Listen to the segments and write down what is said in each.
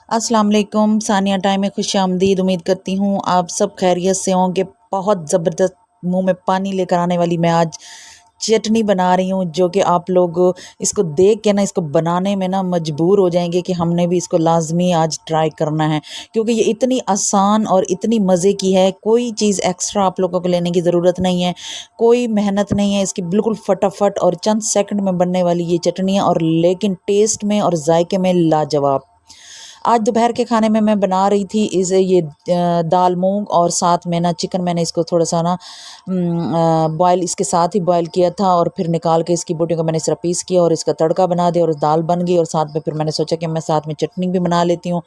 अस्सलाम वालेकुम, सानिया टाइम में खुशामदीद। उम्मीद करती हूँ आप सब खैरियत से होंगे। बहुत ज़बरदस्त मुंह में पानी लेकर आने वाली मैं आज चटनी बना रही हूँ, जो कि आप लोग इसको देख के ना इसको बनाने में ना मजबूर हो जाएंगे कि हमने भी इसको लाजमी आज ट्राई करना है, क्योंकि ये इतनी आसान और इतनी मज़े की है। कोई चीज़ एक्स्ट्रा आप लोगों को लेने की ज़रूरत नहीं है, कोई मेहनत नहीं है। इसकी बिल्कुल फटाफट और चंद सेकंड में बनने वाली ये चटनी है, और लेकिन टेस्ट में और जायके में लाजवाब। आज दोपहर के खाने में मैं बना रही थी दाल मूंग, और साथ में ना चिकन मैंने इसको थोड़ा सा ना बॉयल इसके साथ ही बॉयल किया था, और फिर निकाल के इसकी बोटियों को मैंने इस तरह पीस किया और इसका तड़का बना दिया और दाल बन गई। और साथ में फिर मैंने सोचा कि मैं साथ में चटनी भी बना लेती हूँ।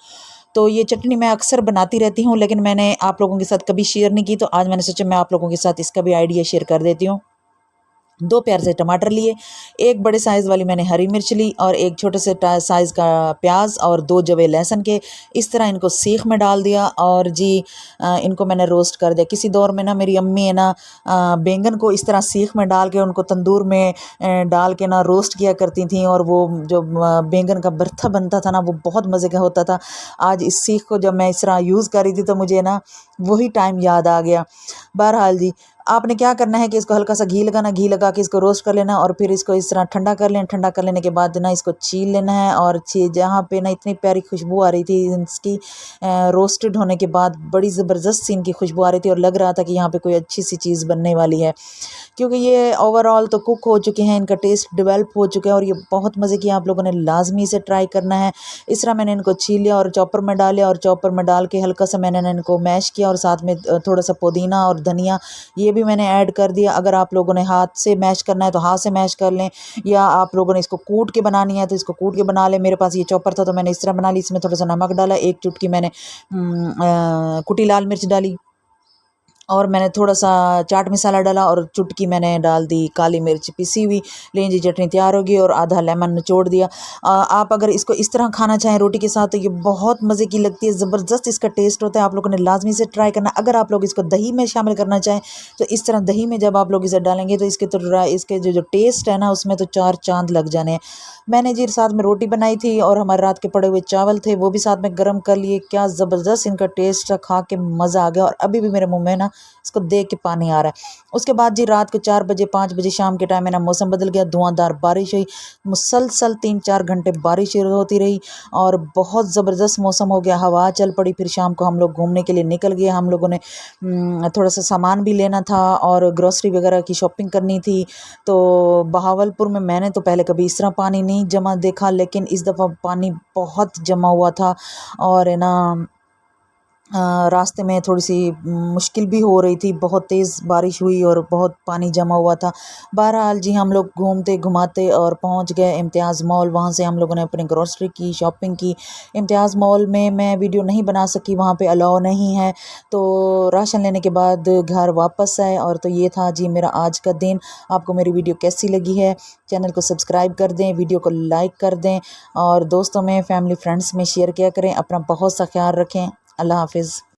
तो ये चटनी मैं अक्सर बनाती रहती हूँ, लेकिन मैंने आप लोगों के साथ कभी शेयर नहीं की, तो आज मैंने सोचा मैं आप लोगों के साथ इसका भी आइडिया शेयर कर देती हूँ। दो प्यार से टमाटर लिए, एक बड़े साइज़ वाली मैंने हरी मिर्च ली, और एक छोटे से साइज़ का प्याज, और दो जवे लहसुन के। इस तरह इनको सीख में डाल दिया, और जी इनको मैंने रोस्ट कर दिया। किसी दौर में ना मेरी अम्मी है ना बैंगन को इस तरह सीख में डाल के उनको तंदूर में डाल के ना रोस्ट किया करती थी, और वो जो बैंगन का भरता बनता था ना, वो बहुत मज़े का होता था। आज इस सीख को जब मैं इस तरह यूज़ कर रही थी, तो मुझे ना वही टाइम याद आ गया। बहरहाल जी, आपने क्या करना है कि इसको हल्का सा घी लगाना, घी लगा के इसको रोस्ट कर लेना, और फिर इसको इस तरह ठंडा कर लेना। ठंडा कर लेने के बाद ना इसको छील लेना है, और जहाँ पे ना इतनी प्यारी खुशबू आ रही थी इसकी रोस्टेड होने के बाद, बड़ी ज़बरदस्त सी इनकी खुशबू आ रही थी, और लग रहा था कि यहाँ पे कोई अच्छी सी चीज़ बनने वाली है, क्योंकि ये ओवरऑल तो कुक हो चुके हैं, इनका टेस्ट डेवलप हो चुका है, और ये बहुत मज़े की। आप लोगों ने लाजमी से ट्राई करना है। इस तरह मैंने इनको छील लिया और चॉपर में डाला, और चॉपर में डाल के हल्का सा मैंने इनको मैश किया, और साथ में थोड़ा सा पुदीना और धनिया ये भी मैंने ऐड कर दिया। अगर आप लोगों ने हाथ से मैश करना है तो हाथ से मैश कर लें, या आप लोगों ने इसको कूट के बनानी है तो इसको कूट के बना लें। मेरे पास ये चॉपर था तो मैंने इस तरह बना ली। इसमें थोड़ा सा नमक डाला, एक चुटकी मैंने कुटी लाल मिर्च डाली, और मैंने थोड़ा सा चाट मसाला डाला, और चुटकी मैंने डाल दी काली मिर्च पिसी हुई। लें जी, चटनी तैयार होगी, और आधा लेमन निचोड़ दिया। आप अगर इसको इस तरह खाना चाहें रोटी के साथ, तो ये बहुत मज़े की लगती है, ज़बरदस्त इसका टेस्ट होता है। आप लोगों ने लाजमी से ट्राई करना। अगर आप लोग इसको दही में शामिल करना चाहें, तो इस तरह दही में जब आप लोग इसे डालेंगे, तो इसके जो टेस्ट है ना, उसमें तो चार चांद लग जाने हैं। मैंने जी साथ में रोटी बनाई थी, और हमारे रात के पड़े हुए चावल थे, वो भी साथ में गर्म कर लिए। क्या ज़बरदस्त इनका टेस्ट था, खा के मज़ा आ गया, और अभी भी मेरे मुंह में ना इसको देख के पानी आ रहा है। उसके बाद जी रात को 4 बजे 5 बजे शाम के टाइम में ना मौसम बदल गया, धुआंधार बारिश हुई, मुसलसल 3-4 घंटे बारिश होती रही, और बहुत ज़बरदस्त मौसम हो गया, हवा चल पड़ी। फिर शाम को हम लोग घूमने के लिए निकल गए। हम लोगों ने थोड़ा सा सामान भी लेना था, और ग्रोसरी वगैरह की शॉपिंग करनी थी। तो बहावलपुर में मैंने तो पहले कभी इस तरह पानी नहीं जमा देखा, लेकिन इस दफ़ा पानी बहुत जमा हुआ था, और है ना रास्ते में थोड़ी सी मुश्किल भी हो रही थी, बहुत तेज़ बारिश हुई और बहुत पानी जमा हुआ था। बहरहाल जी, हम लोग घूमते घुमाते और पहुंच गए इम्तियाज़ मॉल। वहां से हम लोगों ने अपनी ग्रोसरी की शॉपिंग की। इम्तियाज़ मॉल में मैं वीडियो नहीं बना सकी, वहां पे अलाउ नहीं है, तो राशन लेने के बाद घर वापस आए। और तो ये था जी मेरा आज का दिन। आपको मेरी वीडियो कैसी लगी है? चैनल को सब्सक्राइब कर दें, वीडियो को लाइक कर दें, और दोस्तों में फैमिली फ्रेंड्स में शेयर किया करें। अपना बहुत सा ख्याल रखें। अल्लाह हाफिज़।